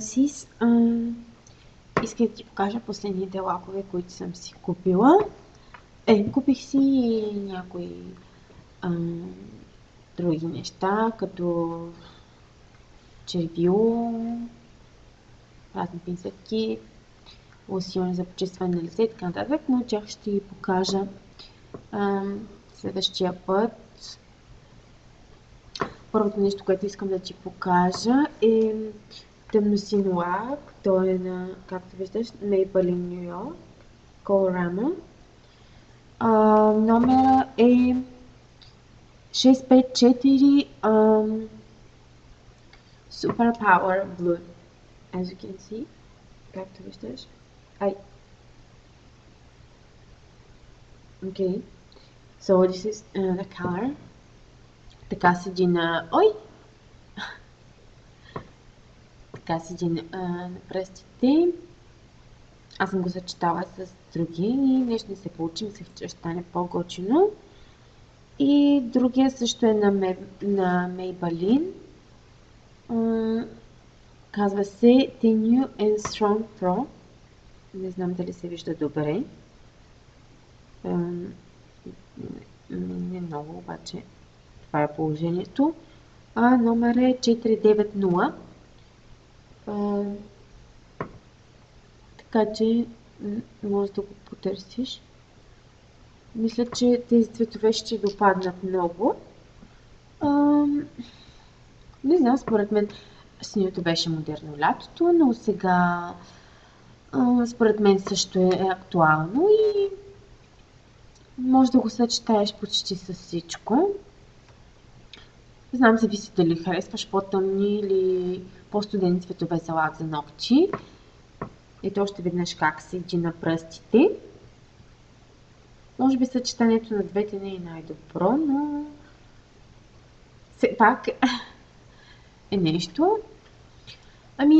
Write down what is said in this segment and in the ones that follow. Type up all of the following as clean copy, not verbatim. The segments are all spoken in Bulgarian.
Сис, исках да ти покажа последните лакове, които съм си купила. Купих си някои други неща, като червило, разни пинцетки, лосьони за почистване на лице и така нататък, но тях ще ви покажа следващия път. Първото нещо, което искам да ти покажа е тъмносин лак. Той е на, както виждаш, Maybelline New York Colorama. Номера е 654 Super Power Blue. As you can see, както виждаш. Okay, so this is the color. Така седи на... Така седи на пръстите. Аз съм го съчетала с други и нещо не се получи, мислех, че ще стане по-готино. И другия също е на Maybelline. Казва се The New and Strong Pro. Не знам дали се вижда добре. Не много, обаче това е положението. Номер е 490. Така че може да го потърсиш. Мисля, че тези цветове ще допаднат много. Не знам, според мен синьото беше модерно лятото, но сега според мен също е актуално и може да го съчетаеш почти с всичко. Знам, зависи дали харесваш по-тъмни или по-студени цветове за лак за ногти. Ето още веднъж как седи на пръстите. Може би съчетанието на двете не е най-добро, но все пак е нещо.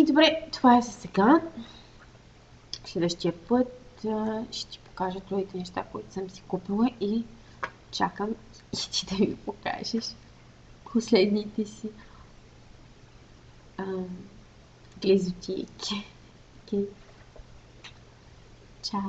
Добре, това е за сега. Следващия път ще ти покажа другите неща, които съм си купила и чакам и ти да ми покажеш последните си глезотийки. Чао!